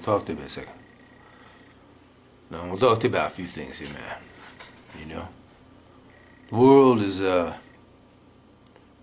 talk to you for a second. Now, I'm gonna talk to you about a few things here, man. You know, the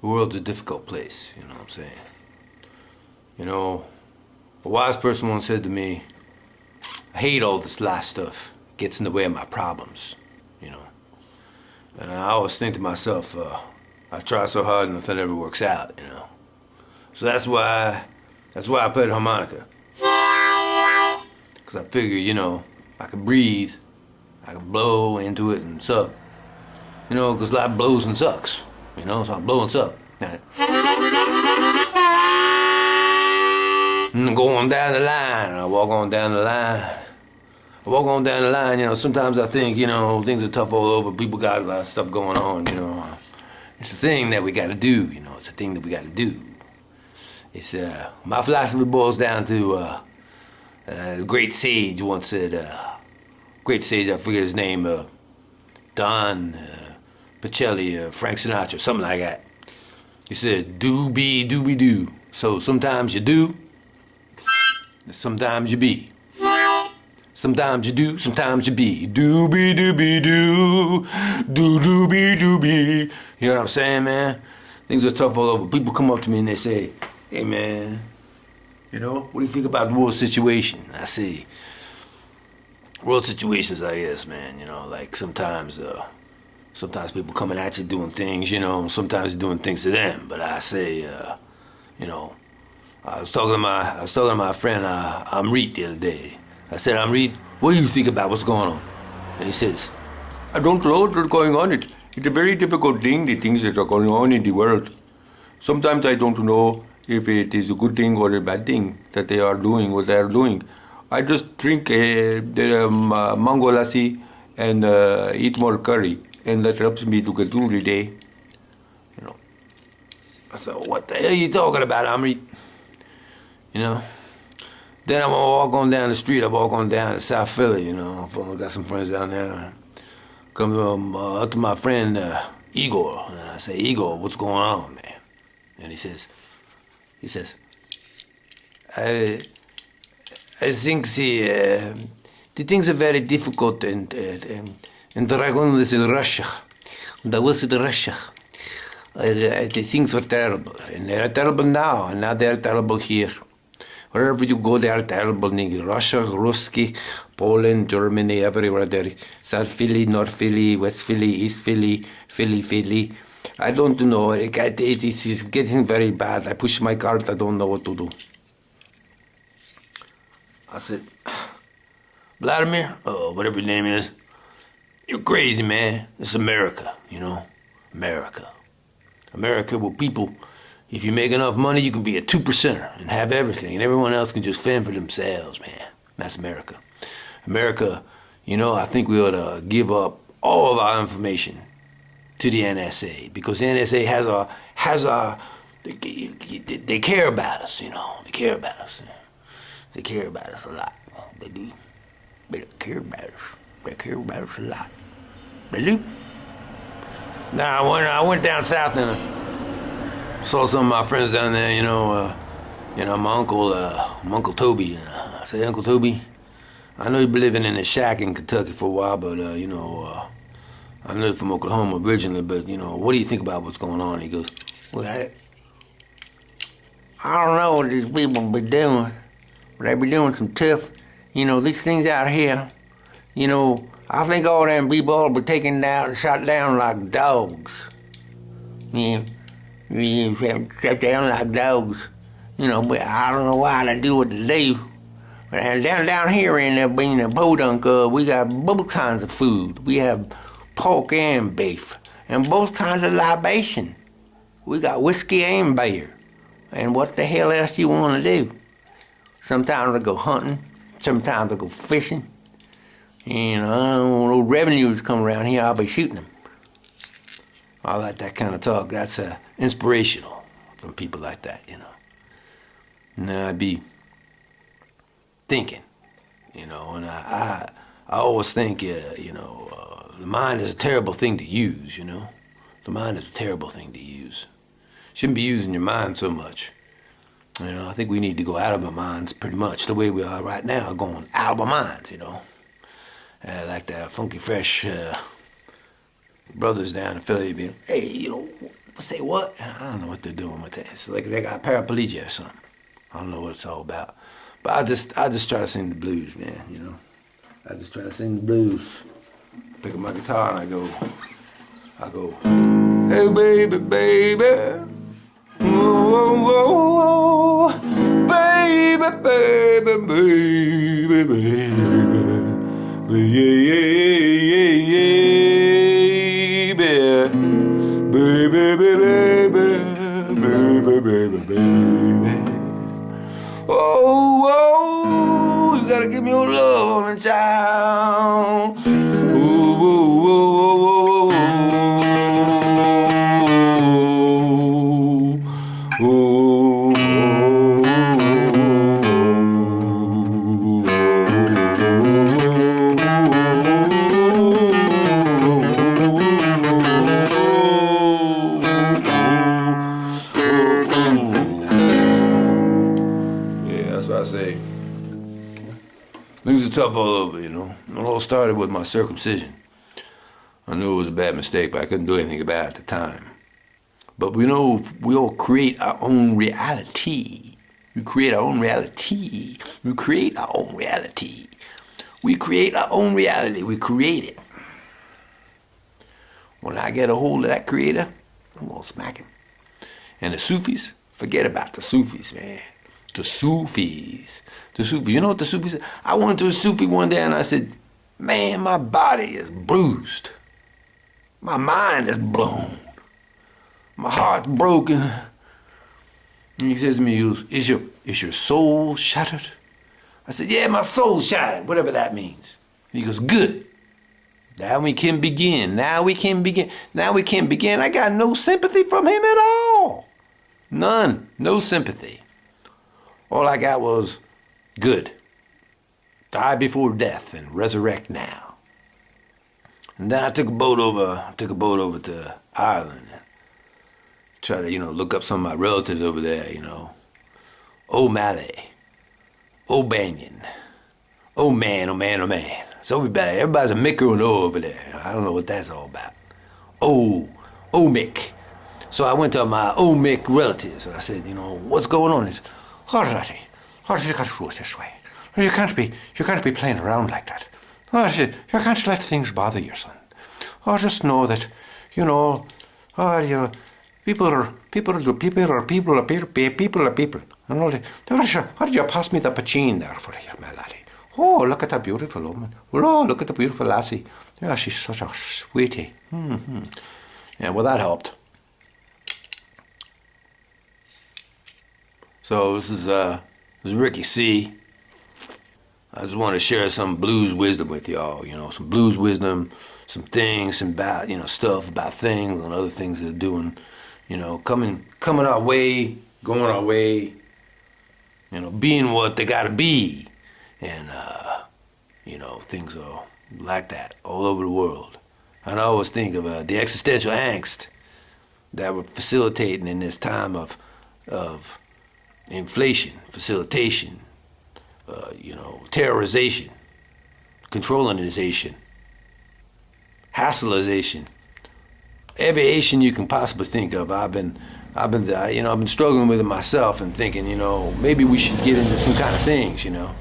world's a difficult place. You know what I'm saying? You know, a wise person once said to me, "I hate all this life stuff. It gets in the way of my problems." You know, and I always think to myself, I try so hard and nothing ever works out. You know, so that's why I play the harmonica. Cause I figure, you know, I can breathe, I can blow into it and suck. You know, cause life blows and sucks. You know, so I blow and suck. And go on down the line, I walk on down the line. I walk on down the line, you know, sometimes I think, you know, things are tough all over, people got a lot of stuff going on, you know. It's a thing that we gotta do, you know, it's a thing that we gotta do. It's, my philosophy boils down to, the great sage once said, great sage, I forget his name, Don Pacelli, Frank Sinatra, something like that. He said, do. So sometimes you do, sometimes you be. Sometimes you do, sometimes you be. Do-be, do-be, do. Do-do-be, do-be. You know what I'm saying, man? Things are tough all over. People come up to me and they say, "Hey, man, you know, what do you think about the world situation?" I say, world situations like this, man, you know, like sometimes people coming at you doing things, you know, sometimes you're doing things to them. But I say, you know, I was talking to my friend Amrit the other day. I said, "Amrit, what do you think about what's going on?" And he says, "I don't know what's going on. It's a very difficult thing, the things that are going on in the world. Sometimes I don't know if it is a good thing or a bad thing that they are doing what they are doing. I just drink the mango lassi and eat more curry, and that helps me to get through the day." You know, I said, "What the hell are you talking about, Amrit?" You know. Then I'm gonna walk on down the street. I walk on down to South Philly. You know, I got some friends down there. Come up to my friend Igor, and I say, "Igor, what's going on, man?" And he says, I think the things are very difficult and Dragon is in Russia. That was in Russia. The things were terrible, and they are terrible now, and now they are terrible here. Wherever you go, they are terrible. In Russia, Ruski, Poland, Germany, everywhere there. South Philly, North Philly, West Philly, East Philly, Philly. I don't know. It is getting very bad. I push my cart. I don't know what to do." I said, "Vladimir, whatever your name is, you're crazy, man. It's America, you know, America. America where people, if you make enough money, you can be a 2%er and have everything, and everyone else can just fend for themselves, man. That's America. America, you know, I think we ought to give up all of our information to the NSA, because the NSA they care about us, you know. They care about us. They care about us a lot. They do. They care about us. They care about us a lot. They do." Now, I went down south and saw some of my friends down there, you know, my uncle Toby. I say, "Uncle Toby, I know you've been living in a shack in Kentucky for a while, but, you know, I know you're from Oklahoma originally, but, you know, what do you think about what's going on?" He goes, "Well, I don't know what these people be doing. But they be doing some tough, you know, these things out here. You know, I think all them people will be taken down and shot down like dogs. Yeah, shot down like dogs. You know, but I don't know why they do what they do. But down here in the Podunk, we got both kinds of food. We have pork and beef, and both kinds of libation. We got whiskey and beer. And what the hell else do you want to do? Sometimes I go hunting, sometimes I go fishing. And when those revenues come around here, I'll be shooting them." I like that kind of talk. That's inspirational from people like that, you know. And then I'd be thinking, you know, and I always think, you know, the mind is a terrible thing to use, you know. The mind is a terrible thing to use. Shouldn't be using your mind so much. You know, I think we need to go out of our minds pretty much the way we are right now, going out of our minds, you know. Like the Funky Fresh brothers down in Philly being, hey, you know, say what? I don't know what they're doing with that. It's like they got paraplegia or something. I don't know what it's all about. But I just try to sing the blues, man, you know. I just try to sing the blues. Pick up my guitar and I go, hey baby, baby. Whoa, whoa, whoa, baby, baby, baby, baby, baby, yeah, yeah, yeah, baby, baby, baby, baby, baby. Oh, oh, you gotta give me your love on the child. Ooh, ooh, ooh, ooh, ooh, ooh, ooh, yeah, that's what I say. Things are tough all over, you know. It all started with my circumcision. I knew it was a bad mistake, but I couldn't do anything about it at the time. But we know we all create our own reality. We create our own reality. We create our own reality. We create our own reality. We create it. When I get a hold of that creator, I'm gonna smack him. And the Sufis, forget about the Sufis, man. The Sufis. The Sufis. You know what the Sufis said? I went to a Sufi one day and I said, man, my body is bruised. My mind is blown. My heart's broken. And he says to me, is your soul shattered? I said, yeah, my soul's shattered, whatever that means. And he goes, good. Now we can begin. Now we can begin. Now we can begin. I got no sympathy from him at all. None. No sympathy. All I got was good. Die before death and resurrect now. And then I took a boat over to Ireland and try to, you know, look up some of my relatives over there, you know. O'Malley, O'Banion, oh man, oh man, oh man. So everybody's a Mick or an O over there. I don't know what that's all about. Mick. So I went to my Mick relatives and I said, you know, what's going on? He said, oh, Daddy, you got to do it this way. You can't be playing around like that. Oh, you can't let things bother your son. Oh, just know that, you know, people are people. And all how did you pass me the pachin there for you, my laddie? Oh, look at that beautiful woman. Oh, look at the beautiful lassie. Yeah, she's such a sweetie. Mm-hmm. Yeah, well, that helped. So this is Ricky C. I just want to share some blues wisdom with y'all. You know, some blues wisdom, some things, some about, you know, stuff about things and other things that are doing, you know, coming our way, going our way. You know, being what they gotta be, and you know, things are like that all over the world. And I always think of the existential angst that we're facilitating in this time of inflation, facilitation, you know, terrorization, controllinization, hassleization, every Asian you can possibly think of. I've been struggling with it myself and thinking, you know, maybe we should get into some kind of things, you know.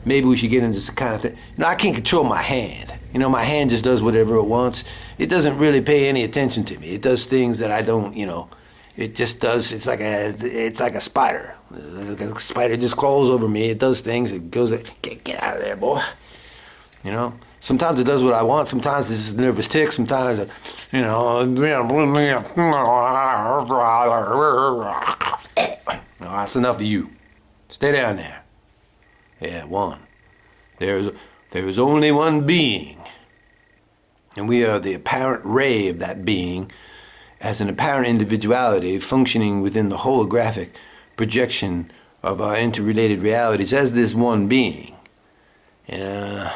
Maybe we should get into some kind of thing. You know, I can't control my hand. You know, my hand just does whatever it wants. It doesn't really pay any attention to me. It does things that I don't, you know. It just does. It's like a spider. A spider just crawls over me. It does things. It goes, get out of there, boy. You know. Sometimes it does what I want. Sometimes it's a nervous tick. Sometimes, you know. No, that's enough of you. Stay down there. Yeah, one. There is only one being, and we are the apparent ray of that being, as an apparent individuality functioning within the holographic projection of our interrelated realities as this one being. And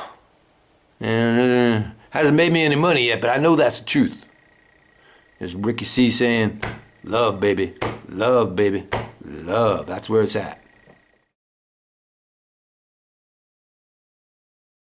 hasn't made me any money yet, but I know that's the truth. There's Ricky C saying, love, baby, love, baby, Love. That's where it's at.